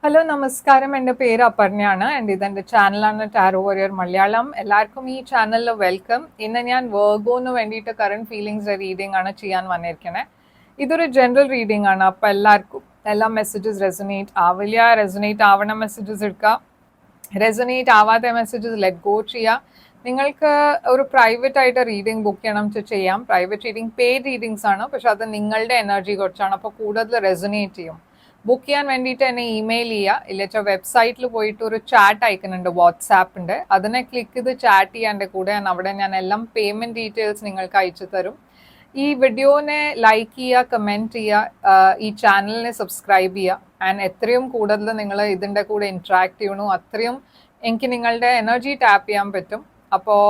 Hello നമസ്കാരം. എൻ്റെ പേര് അപർണയാണ് ആൻഡ് ഇതെൻ്റെ ചാനലാണ് ടാരോ വോറിയർ മലയാളം. എല്ലാവർക്കും ഈ ചാനലിൽ വെൽക്കം. ഇന്ന് ഞാൻ വേർഗോന് വേണ്ടിയിട്ട് കറണ്ട് ഫീലിങ്സ് റീഡിംഗ് ആണ് ചെയ്യാൻ വന്നിരിക്കണേ. ഇതൊരു ജനറൽ റീഡിംഗ് ആണ്. അപ്പോൾ എല്ലാവർക്കും എല്ലാ മെസ്സേജസ് റെസൊനേറ്റ് ആവില്ല. റെസൊനേറ്റ് ആവണ മെസ്സേജസ് എടുക്കുക, റെസൊനേറ്റ് ആവാത്ത മെസ്സേജസ് ലെറ്റ് ഗോ ചെയ്യുക. നിങ്ങൾക്ക് ഒരു പ്രൈവറ്റ് ആയിട്ട് റീഡിംഗ് ബുക്ക് ചെയ്യണം ചെയ്യാം. പ്രൈവറ്റ് റീഡിംഗ് പെയ്ഡ് റീഡിങ്സ് ആണ്, പക്ഷെ അത് നിങ്ങളുടെ എനർജി കുറച്ചാണ്, അപ്പോൾ കൂടുതൽ റെസൊനേറ്റ് ചെയ്യും. ബുക്ക് ചെയ്യാൻ വേണ്ടിയിട്ട് എന്നെ ഇമെയിൽ ചെയ്യുക, ഇല്ലെങ്കിൽ വെബ്സൈറ്റിൽ പോയിട്ട് ഒരു ചാറ്റ് അയക്കുന്നുണ്ട് വാട്സാപ്പിൻ്റെ, അതിനെ ക്ലിക്ക് ചെയ്ത് ചാറ്റ് ചെയ്യാൻ്റെ കൂടെ അവിടെ ഞാൻ എല്ലാം പേയ്മെൻറ്റ് ഡീറ്റെയിൽസ് നിങ്ങൾക്ക് അയച്ചു തരും. ഈ വീഡിയോനെ ലൈക്ക് ചെയ്യുക, കമൻറ്റ് ചെയ്യുക, ഈ ചാനലിനെ സബ്സ്ക്രൈബ് ചെയ്യുക. ആൻഡ് എത്രയും കൂടുതൽ നിങ്ങൾ ഇതിൻ്റെ കൂടെ ഇൻട്രാക്ട് ചെയ്യണു അത്രയും എനിക്ക് നിങ്ങളുടെ എനർജി ടാപ്പ് ചെയ്യാൻ പറ്റും. അപ്പോൾ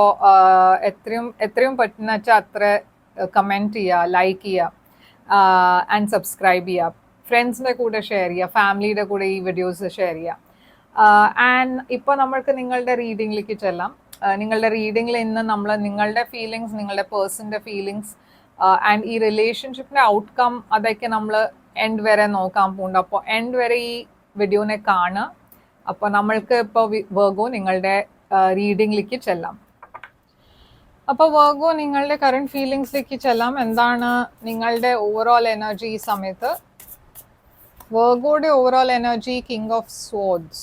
എത്രയും പറ്റുന്ന വെച്ചാൽ അത്ര കമൻറ്റ് ചെയ്യുക, ലൈക്ക് ചെയ്യുക ആൻഡ് സബ്സ്ക്രൈബ് ചെയ്യുക. ഫ്രണ്ട്സിൻ്റെ കൂടെ ഷെയർ ചെയ്യുക, ഫാമിലിയുടെ കൂടെ ഈ വീഡിയോസ് ഷെയർ ചെയ്യുക. ആൻഡ് ഇപ്പോൾ നമ്മൾക്ക് നിങ്ങളുടെ റീഡിങ്ങിലേക്ക് ചെല്ലാം. നിങ്ങളുടെ റീഡിങ്ങിൽ ഇന്ന് നമ്മൾ നിങ്ങളുടെ ഫീലിങ്സ്, നിങ്ങളുടെ പേഴ്സൻ്റെ ഫീലിങ്സ് ആൻഡ് ഈ റിലേഷൻഷിപ്പിൻ്റെ ഔട്ട്കം അതൊക്കെ നമ്മൾ എൻഡ് വരെ നോക്കാൻ പോകുന്നുണ്ട്. അപ്പോൾ എൻഡ് വരെ ഈ വീഡിയോനെ കാണുക. അപ്പോൾ നമ്മൾക്ക് ഇപ്പോൾ വേർഗോ നിങ്ങളുടെ റീഡിങ്ങിലേക്ക് ചെല്ലാം. അപ്പോൾ വേർഗോ നിങ്ങളുടെ കറണ്ട് ഫീലിങ്സിലേക്ക് ചെല്ലാം. എന്താണ് നിങ്ങളുടെ ഓവറോൾ എനർജി ഈ സമയത്ത്? വേർഗോയുടെ overall energy king of swords.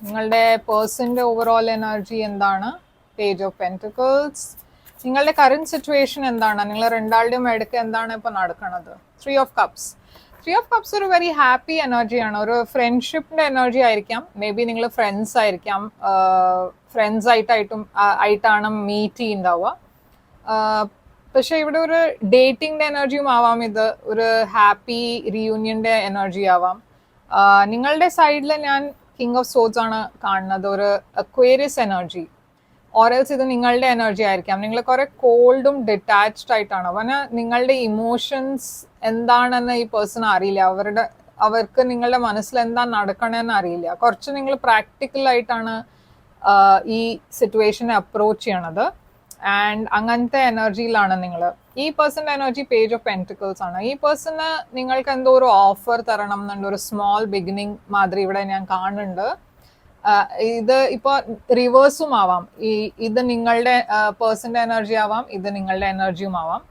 നിങ്ങളുടെ പേഴ്സൻ്റെ ഓവറോൾ എനർജി എന്താണ്? Page of pentacles. നിങ്ങളുടെ കറണ്ട് സിറ്റുവേഷൻ എന്താണ്? നിങ്ങൾ രണ്ടാളുടെയും ഇടയ്ക്ക് എന്താണ് ഇപ്പോൾ നടക്കുന്നത്? 3 ഓഫ് കപ്സ്. 3 ഓഫ് കപ്സ് ഒരു വെരി ഹാപ്പി എനർജിയാണ്. ഒരു ഫ്രണ്ട്ഷിപ്പിൻ്റെ എനർജി ആയിരിക്കാം. മേ ബി നിങ്ങൾ ഫ്രണ്ട്സ് ആയിരിക്കാം, ഫ്രണ്ട്സ് ആയിട്ടാണ് മീറ്റ് ചെയ്യുന്നുണ്ടാവുക. പക്ഷെ ഇവിടെ ഒരു ഡേറ്റിംഗിന്റെ എനർജിയും ആവാം, ഇത് ഒരു ഹാപ്പി റീയൂണിയന്റെ എനർജി ആവാം. നിങ്ങളുടെ സൈഡിൽ ഞാൻ കിങ് ഓഫ് സോഡ്സ് ആണ് കാണുന്നത്, ഒരു അക്വേറിയസ് എനർജി. ഓറൽസ് ഇത് നിങ്ങളുടെ എനർജി ആയിരിക്കാം. നിങ്ങൾ കുറെ കോൾഡും ഡിറ്റാച്ച്ഡ് ആയിട്ടാണ്. പറഞ്ഞാൽ നിങ്ങളുടെ ഇമോഷൻസ് എന്താണെന്ന് ഈ പേഴ്സൺ അറിയില്ല. അവർക്ക് നിങ്ങളുടെ മനസ്സിൽ എന്താ നടക്കണമെന്ന് അറിയില്ല. കുറച്ച് നിങ്ങൾ പ്രാക്ടിക്കൽ ആയിട്ടാണ് ഈ സിറ്റുവേഷനെ അപ്രോച്ച് ചെയ്യണത്. ആൻഡ് അങ്ങനത്തെ എനർജിയിലാണ് നിങ്ങൾ. ഈ പേഴ്സൻ്റെ എനർജി പേജ് ഓഫ് പെൻറ്റിക്കിൾസ് ആണ്. ഈ പേഴ്സണ് നിങ്ങൾക്ക് എന്തോ ഒരു ഓഫർ തരണം എന്നുണ്ട്, ഒരു സ്മോൾ ബിഗിനിങ് മാതിരി ഇവിടെ ഞാൻ കാണുന്നുണ്ട്. ഇത് ഇപ്പോൾ റിവേഴ്സും ആവാം. ഇത് നിങ്ങളുടെ പേഴ്സൻ്റെ എനർജി ആവാം, ഇത് നിങ്ങളുടെ എനർജിയും ആവാം.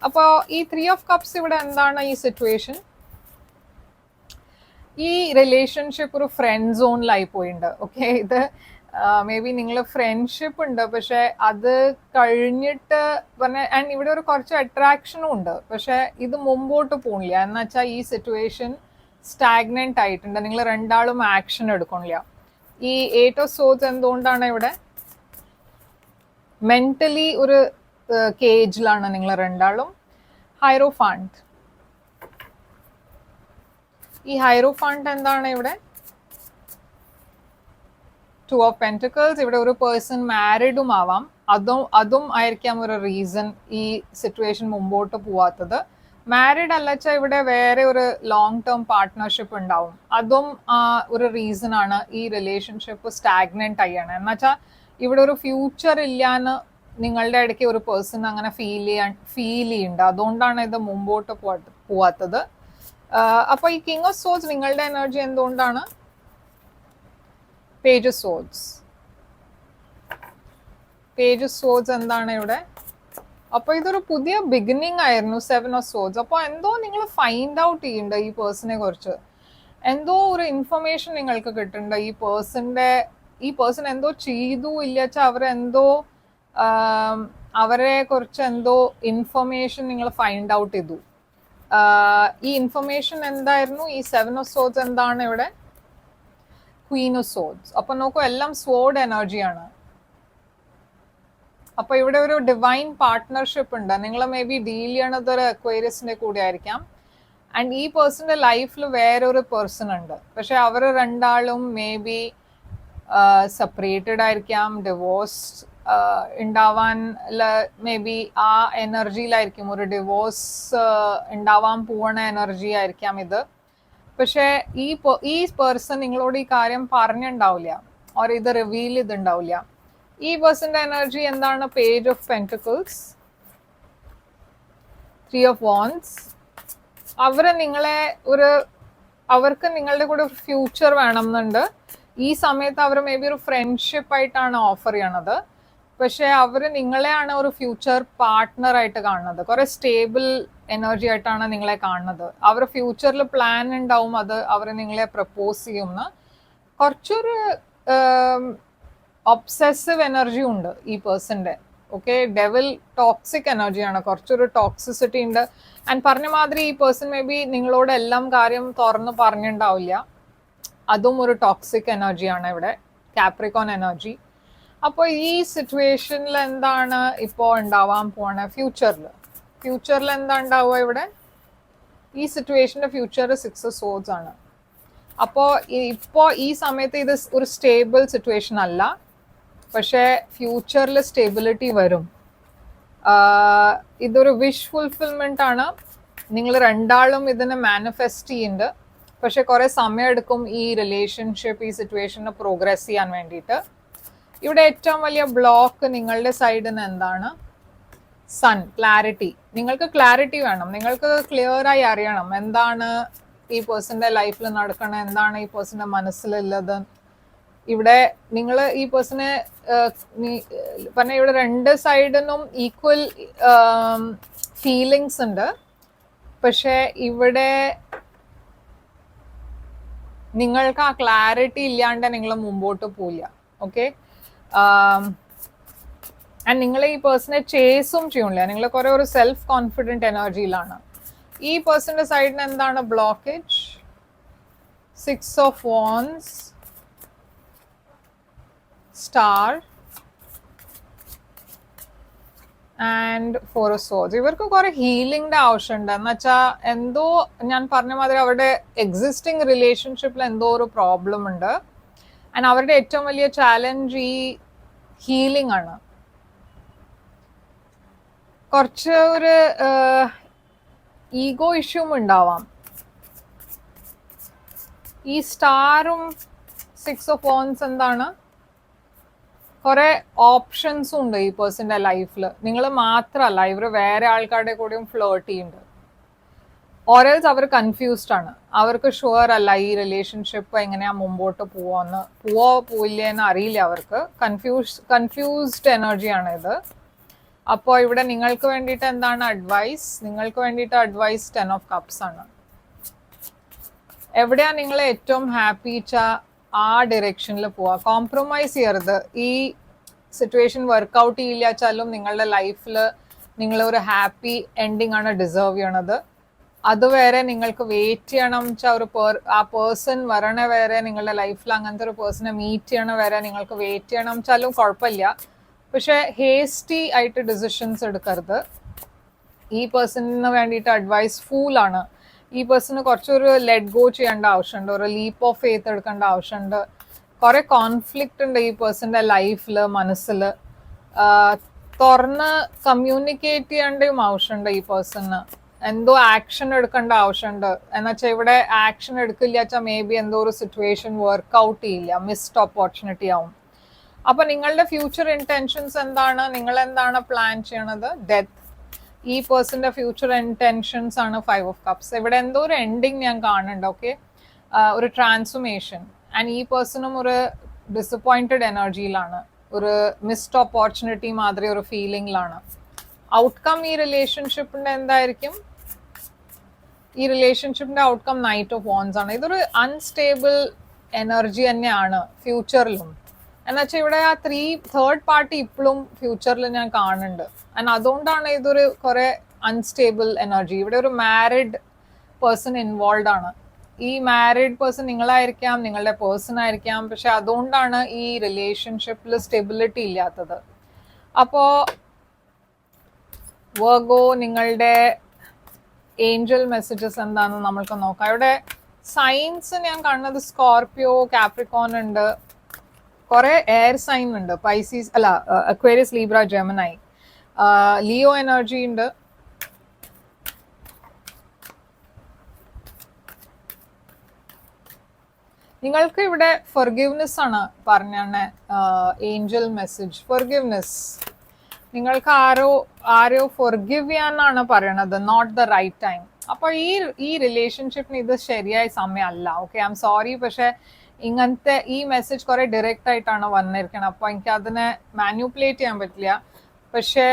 അപ്പോൾ ഈ 3 ഓഫ് കപ്സ് ഇവിടെ എന്താണ് ഈ സിറ്റുവേഷൻ? ഈ റിലേഷൻഷിപ്പ് ഒരു ഫ്രണ്ട് സോണിലായി പോയിട്ടുണ്ട്. ഓക്കെ, ഇത് മേ ബി നിങ്ങൾ ഫ്രണ്ട്ഷിപ്പ് ഉണ്ട്, പക്ഷെ അത് കഴിഞ്ഞിട്ട് പറഞ്ഞ ആൻഡ് ഇവിടെ ഒരു കുറച്ച് അട്രാക്ഷനും ഉണ്ട്, പക്ഷെ ഇത് മുമ്പോട്ട് പോണില്ല. എന്ന് വെച്ചാൽ ഈ സിറ്റുവേഷൻ സ്റ്റാഗ്നന്റ് ആയിട്ടുണ്ട്. നിങ്ങൾ രണ്ടാളും ആക്ഷൻ എടുക്കണില്ല. ഈ 8 ഓഫ് സോഡ്സ് എന്തുകൊണ്ടാണ് ഇവിടെ? മെന്റലി ഒരു കേജിലാണ് നിങ്ങൾ രണ്ടാളും. ഹൈറോഫാണ്ട്. ഈ ഹൈറോഫാണ്ട് എന്താണ് ഇവിടെ? 2 ഓഫ് പെൻറ്റിക്കിൾസ്. ഇവിടെ ഒരു പേഴ്സൺ മാരിഡും ആവാം. അതും ആയിരിക്കാം ഒരു റീസൺ ഈ സിറ്റുവേഷൻ മുമ്പോട്ട് പോവാത്തത്. മാരിഡ് അല്ലച്ചാൽ ഇവിടെ വേറെ ഒരു ലോങ് ടേം പാർട്ട്ണർഷിപ്പ് ഉണ്ടാവും, അതും ഒരു റീസൺ ആണ് ഈ റിലേഷൻഷിപ്പ് സ്റ്റാഗ്നന്റ് ആയാണ്. എന്നുവെച്ചാൽ ഇവിടെ ഒരു ഫ്യൂച്ചർ ഇല്ലാന്ന് നിങ്ങളുടെ ഇടയ്ക്ക് ഒരു പേഴ്സൺ അങ്ങനെ ഫീൽ ചെയ്യുന്നുണ്ട്. അതുകൊണ്ടാണ് ഇത് മുമ്പോട്ട് പോവാത്തത്. അപ്പോൾ ഈ കിങ് ഓഫ് സോഡ്സ് നിങ്ങളുടെ എനർജി എന്തുകൊണ്ടാണ്? Page of swords. Page of swords എന്താണ് ഇവിടെ? അപ്പോൾ ഇതൊരു പുതിയ ബിഗിനിങ് ആയിരുന്നു. 7 ഓഫ് സോഡ്സ്. അപ്പോൾ എന്തോ നിങ്ങൾ ഫൈൻഡ് ഔട്ട് ചെയ്യുന്നുണ്ട് ഈ പേഴ്സണെ കുറിച്ച്. എന്തോ ഒരു ഇൻഫർമേഷൻ നിങ്ങൾക്ക് കിട്ടുന്നുണ്ട്. ഈ പേഴ്സൺ എന്തോ ചെയ്തു ഇല്ലച്ചാൽ അവരെ കുറിച്ച് എന്തോ ഇൻഫർമേഷൻ നിങ്ങൾ ഫൈൻഡ് ഔട്ട് ചെയ്തു. ഈ ഇൻഫർമേഷൻ എന്തായിരുന്നു? ഈ 7 ഓഫ് സോഡ്സ് എന്താണ് ഇവിടെ? Queen of swords. അപ്പൊ നോക്കൂ, എല്ലാം സ്വോർഡ് എനർജിയാണ്. അപ്പൊ ഇവിടെ ഒരു ഡിവൈൻ പാർട്ട്ണർഷിപ്പ് ഉണ്ട്. നിങ്ങൾ മേ ബി ഡീൽ ചെയ്യണത് ഒരു അക്വേറിയസിന്റെ കൂടെ ആയിരിക്കാം. ആൻഡ് ഈ പേഴ്സന്റെ ലൈഫിൽ വേറൊരു പേഴ്സൺ ഉണ്ട്, പക്ഷെ അവർ രണ്ടാളും മേ ബി സെപ്പറേറ്റഡ് ആയിരിക്കാം, ഡിവോഴ്സ് ഉണ്ടാവാൻ മേ ബി ആ എനർജിയിലായിരിക്കും. ഒരു ഡിവോഴ്സ് ഉണ്ടാവാൻ പോണ എനർജി ആയിരിക്കാം ഇത്. പക്ഷെ ഈ പേഴ്സൺ നിങ്ങളോട് ഈ കാര്യം പറഞ്ഞിട്ടുണ്ടാവില്ല, ഓർ ഇത് റിവീൽ ചെയ്തിട്ടുണ്ടാവില്ല. ഈ പേഴ്സന്റെ എനർജി എന്താണ്? Page of pentacles, 3 of wands. അവര് നിങ്ങളെ ഒരു അവർക്ക് നിങ്ങളുടെ കൂടെ ഒരു ഫ്യൂച്ചർ വേണം എന്നുണ്ട്. ഈ സമയത്ത് അവർ മേ ബി ഒരു ഫ്രണ്ട്ഷിപ്പ് ആയിട്ടാണ് ഓഫർ ചെയ്യണത്, പക്ഷെ അവർ നിങ്ങളെയാണ് ഒരു ഫ്യൂച്ചർ പാർട്ട്ണർ ആയിട്ട് കാണുന്നത്. കുറെ സ്റ്റേബിൾ എനർജി ആയിട്ടാണ് നിങ്ങളെ കാണുന്നത്. അവർ ഫ്യൂച്ചറിൽ പ്ലാൻ ഉണ്ടാവും, അത് അവർ നിങ്ങളെ പ്രപ്പോസ് ചെയ്യുമെന്ന്. കുറച്ചൊരു ഒബ്സെസീവ് എനർജി ഉണ്ട് ഈ പേഴ്സന്റെ. ഓക്കെ, ഡെവിൽ ടോക്സിക് എനർജിയാണ്, കുറച്ചൊരു ടോക്സിസിറ്റി ഉണ്ട്. ആൻഡ് പറഞ്ഞ മാതിരി ഈ പേഴ്സൺ മേ ബി നിങ്ങളോട് എല്ലാം കാര്യം തുറന്ന് പറഞ്ഞിട്ടുണ്ടാവില്ല. അതും ഒരു ടോക്സിക് എനർജിയാണ് ഇവിടെ, കാപ്രിക്കോൺ എനർജി. അപ്പോൾ ഈ സിറ്റുവേഷനിൽ എന്താണ് ഇപ്പോൾ ഉണ്ടാവാൻ പോണ? ഫ്യൂച്ചറിൽ എന്താ ഉണ്ടാവുക ഇവിടെ? ഈ സിറ്റുവേഷന്റെ ഫ്യൂച്ചർ 6 of Swords ആണ്. അപ്പോൾ ഇപ്പോൾ ഈ സമയത്ത് ഇത് ഒരു സ്റ്റേബിൾ സിറ്റുവേഷൻ അല്ല, പക്ഷേ ഫ്യൂച്ചറിൽ സ്റ്റെബിലിറ്റി വരും. ഇതൊരു വിഷ് ഫുൾഫിൽമെന്റ് ആണ്. നിങ്ങൾ രണ്ടാളും ഇതിനെ മാനിഫെസ്റ്റ് ചെയ്യുന്നുണ്ട്, പക്ഷെ കുറെ സമയം എടുക്കും ഈ റിലേഷൻഷിപ്പ്, ഈ സിറ്റുവേഷന് പ്രോഗ്രസ് ചെയ്യാൻ വേണ്ടിയിട്ട്. ഇവിടെ ഏറ്റവും വലിയ ബ്ലോക്ക് നിങ്ങളുടെ സൈഡിൽ നിന്ന് എന്താണ്? Sun, clarity. നിങ്ങൾക്ക് ക്ലാരിറ്റി വേണം, നിങ്ങൾക്ക് ക്ലിയർ ആയി അറിയണം എന്താണ് ഈ പേഴ്സന്റെ ലൈഫിൽ നടക്കണം, എന്താണ് ഈ പേഴ്സന്റെ മനസ്സിലുള്ളത്. ഇവിടെ നിങ്ങൾ ഈ പേഴ്സണെ പറഞ്ഞ ഇവിടെ രണ്ട് സൈഡിനും ഈക്വൽ ഫീലിങ്സ് ഉണ്ട്, പക്ഷെ ഇവിടെ നിങ്ങൾക്ക് ആ ക്ലാരിറ്റി ഇല്ലാണ്ട് നിങ്ങൾ മുമ്പോട്ട് പോയില്ല. ഓക്കെ, ആൻഡ് നിങ്ങൾ ഈ പേഴ്സണെ ചേസും ചെയ്യണില്ല, നിങ്ങൾ കുറെ ഒരു സെൽഫ് കോൺഫിഡൻറ്റ് എനർജിയിലാണ്. ഈ പേഴ്സന്റെ സൈഡിന് എന്താണ് blockage? 6 of Wands, star and 4 of Swords. ഇവർക്ക് കുറെ ഹീലിംഗിന്റെ ആവശ്യമുണ്ട്. എന്ന് വെച്ചാൽ എന്തോ ഞാൻ പറഞ്ഞ മാതിരി അവരുടെ എക്സിസ്റ്റിംഗ് റിലേഷൻഷിപ്പിൽ എന്തോ ഒരു പ്രോബ്ലം ഉണ്ട്. ആൻഡ് അവരുടെ ഏറ്റവും വലിയ ചാലഞ്ച് ഈ ഹീലിംഗ് ആണ്. കുറച്ച് ഒരു ഈഗോ ഇഷ്യൂം ഉണ്ടാവാം. ഈ സ്റ്റാറും 6 of Wands എന്താണ്? കുറെ ഓപ്ഷൻസും ഉണ്ട് ഈ പേഴ്സന്റെ ലൈഫിൽ. നിങ്ങൾ മാത്രമല്ല, ഇവർ വേറെ ആൾക്കാരുടെ കൂടെയും ഫ്ലേർട്ട് ചെയ്യുന്നുണ്ട്. ഓരൽസ് അവർ കൺഫ്യൂസ്ഡ് ആണ്, അവർക്ക് ഷുവർ അല്ല ഈ റിലേഷൻഷിപ്പ് എങ്ങനെയാ മുമ്പോട്ട് പോവില്ലെന്ന് അറിയില്ല. അവർക്ക് കൺഫ്യൂസ്ഡ് എനർജിയാണ് ഇത്. അപ്പോൾ ഇവിടെ നിങ്ങൾക്ക് വേണ്ടിയിട്ട് എന്താണ് അഡ്വൈസ്? നിങ്ങൾക്ക് വേണ്ടിയിട്ട് അഡ്വൈസ് 10 of Cups ആണ്. എവിടെയാ നിങ്ങൾ ഏറ്റവും ഹാപ്പി ആ ഡയറക്ഷനിൽ പോവാ. കോംപ്രമൈസ് ചെയ്യരുത്. ഈ സിറ്റുവേഷൻ വർക്ക്ഔട്ട് ചെയ്യില്ല വെച്ചാലും നിങ്ങളുടെ ലൈഫിൽ നിങ്ങൾ ഒരു ഹാപ്പി എൻഡിങ് ആണ് ഡിസേർവ് ചെയ്യണത്. അതുവരെ നിങ്ങൾക്ക് വെയിറ്റ് ചെയ്യണം വെച്ചാൽ ആ പേഴ്സൺ വരണ വരെ, നിങ്ങളുടെ ലൈഫിൽ അങ്ങനത്തെ ഒരു പേഴ്സണെ മീറ്റ് ചെയ്യണ വരെ നിങ്ങൾക്ക് വെയിറ്റ് ചെയ്യണം വെച്ചാലും കുഴപ്പമില്ല. പക്ഷെ ഹേസ്റ്റി ആയിട്ട് ഡിസിഷൻസ് എടുക്കരുത്. ഈ പേഴ്സണിന് വേണ്ടിയിട്ട് അഡ്വൈസ് ഫൂളാണ്. ഈ പേഴ്സണ് കുറച്ചൊരു ലെറ്റ് ഗോ ചെയ്യേണ്ട ആവശ്യമുണ്ട്, ഒരു ലീപ്പ് ഓഫ് ഫെയ്ത്ത് എടുക്കേണ്ട ആവശ്യമുണ്ട്. കുറെ കോൺഫ്ലിക്റ്റ് ഉണ്ട് ഈ പേഴ്സന്റെ ലൈഫിൽ, മനസ്സിൽ. തുറന്ന് കമ്മ്യൂണിക്കേറ്റ് ചെയ്യേണ്ടയും ആവശ്യമുണ്ട് ഈ പേഴ്സണ്. എന്തോ ആക്ഷൻ എടുക്കേണ്ട ആവശ്യമുണ്ട്. എന്നുവെച്ചാൽ ഇവിടെ ആക്ഷൻ എടുക്കില്ല വെച്ചാൽ മേ ബി എന്തോ ഒരു സിറ്റുവേഷൻ വർക്ക്ഔട്ട് ചെയ്യില്ല, മിസ്ഡ് ഓപ്പർച്യൂണിറ്റി ആവും. അപ്പൊ നിങ്ങളുടെ ഫ്യൂച്ചർ ഇന്റൻഷൻസ് എന്താണ്? നിങ്ങൾ എന്താണ് പ്ലാൻ ചെയ്യണത്? ഡെത്ത്. ഈ പേഴ്സന്റെ ഫ്യൂച്ചർ ഇന്റൻഷൻസ് ആണ് 5 of Cups. ഇവിടെ എന്തോ ഒരു എൻഡിങ് ഞാൻ കാണുന്നുണ്ട്. ഓക്കെ, ഒരു ട്രാൻസ്ഫോർമേഷൻ. ആൻഡ് ഈ പേഴ്സണും ഒരു ഡിസപ്പോയിന്റഡ് എനർജിയിലാണ്, ഒരു മിസ്ഡ് ഓപ്പർച്യൂണിറ്റി മാതിരി ഒരു ഫീലിംഗിലാണ്. ഔട്ട്കം ഈ റിലേഷൻഷിപ്പിന്റെ എന്തായിരിക്കും? ഈ റിലേഷൻഷിപ്പിന്റെ ഔട്ട്കം നൈറ്റ് ഓഫ് വാൻസ് ആണ്. ഇതൊരു അൺസ്റ്റേബിൾ എനർജി തന്നെയാണ് ഫ്യൂച്ചറിലും. എന്നുവെച്ചാൽ ഇവിടെ ആ തേർഡ് പാർട്ടി ഇപ്പോഴും ഫ്യൂച്ചറിൽ ഞാൻ കാണുന്നുണ്ട്. ആൻഡ് അതുകൊണ്ടാണ് ഇതൊരു കുറെ അൺസ്റ്റേബിൾ എനർജി. ഇവിടെ ഒരു മാരിഡ് പേഴ്സൺ ഇൻവോൾവ് ആണ്. ഈ മാരിഡ് പേഴ്സൺ നിങ്ങളായിരിക്കാം, നിങ്ങളുടെ പേഴ്സൺ ആയിരിക്കാം, പക്ഷെ അതുകൊണ്ടാണ് ഈ റിലേഷൻഷിപ്പിൽ സ്റ്റെബിലിറ്റി ഇല്ലാത്തത്. അപ്പോ വർഗോ, നിങ്ങളുടെ ഏഞ്ചൽ മെസ്സേജസ് എന്താണെന്ന് നമ്മൾക്ക് നോക്കാം. ഇവിടെ സൈൻസ് ഞാൻ കാണുന്നത് സ്കോർപിയോ, കാപ്രിക്കോൺ ഉണ്ട്, കുറെ എയർ സൈൻ ഉണ്ട്, പൈസീസ് അല്ല Aquarius, Libra, Gemini, Leo energy ഉണ്ട്. നിങ്ങൾക്ക് ഇവിടെ ഫൊർഗിവ്നെസ് ആണ് പറഞ്ഞാണ് ഏഞ്ചൽ മെസ്സേജ്. ഫൊർഗിവ്നെസ്. നിങ്ങൾക്ക് ആരോ ഫൊർഗിവ് ചെയ്യാന്നാണ് പറയണത്. Not the right time. അപ്പോൾ ഈ റിലേഷൻഷിപ്പിന് ഇത് ശരിയായ സമയമല്ല. ഓക്കെ, ഐ എം സോറി, പക്ഷെ ഇങ്ങനത്തെ ഈ മെസ്സേജ് കുറെ ഡയറക്റ്റ് ആയിട്ടാണ് വന്നിരിക്കുന്നത്. അപ്പോൾ എനിക്ക് അതിനെ മാനിപ്പുലേറ്റ് ചെയ്യാൻ പറ്റില്ല. പക്ഷെ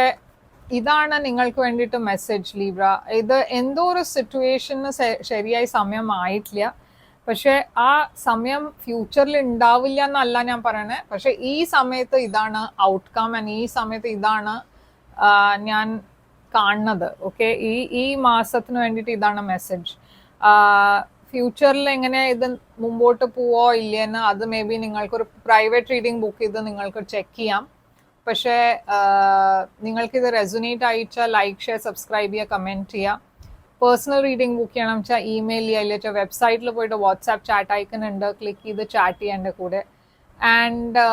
ഇതാണ് നിങ്ങൾക്ക് വേണ്ടിയിട്ട് മെസ്സേജ് ലീബ്ര. ഇത് എന്തോ ഒരു സിറ്റുവേഷന് ശരിയായ സമയം ആയിട്ടില്ല. പക്ഷെ ആ സമയം ഫ്യൂച്ചറിൽ ഉണ്ടാവില്ല എന്നല്ല ഞാൻ പറയണേ. പക്ഷെ ഈ സമയത്ത് ഇതാണ് ഔട്ട്കം ആൻഡ് ഈ സമയത്ത് ഇതാണ് ഞാൻ കാണുന്നത്. ഓക്കെ, ഈ മാസത്തിന് വേണ്ടിയിട്ട് ഇതാണ് മെസ്സേജ്. ഫ്യൂച്ചറിൽ എങ്ങനെ ഇത് മുമ്പോട്ട് പോവോ ഇല്ലയെന്ന് അത് മേ ബി നിങ്ങൾക്കൊരു പ്രൈവറ്റ് റീഡിംഗ് ബുക്ക് ചെയ്ത് നിങ്ങൾക്ക് ചെക്ക് ചെയ്യാം. പക്ഷേ നിങ്ങൾക്കിത് റെസൊനേറ്റ് അയച്ചാൽ ലൈക്ക്, ഷെയർ, സബ്സ്ക്രൈബ് ചെയ്യുക, കമൻറ്റ് ചെയ്യുക. പേഴ്സണൽ റീഡിംഗ് ബുക്ക് ചെയ്യണം വെച്ചാൽ ഇമെയിൽ ചെയ്യുക, ഇല്ല വെബ്സൈറ്റിൽ പോയിട്ട് വാട്സാപ്പ് ചാറ്റ് ഐക്കൺ ഉണ്ട്, ക്ലിക്ക് ചെയ്ത് ചാറ്റ് ചെയ്യാൻ എൻ്റെ കൂടെ. ആൻഡ്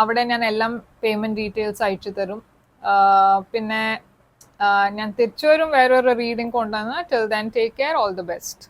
അവിടെ ഞാൻ എല്ലാം പേയ്മെൻറ്റ് ഡീറ്റെയിൽസ് അയച്ചു തരും. പിന്നെ ഞാൻ തിരിച്ചു വരും വേറൊരു റീഡിംഗ് കൊണ്ടുവന്ന്. Till then take care, all the best.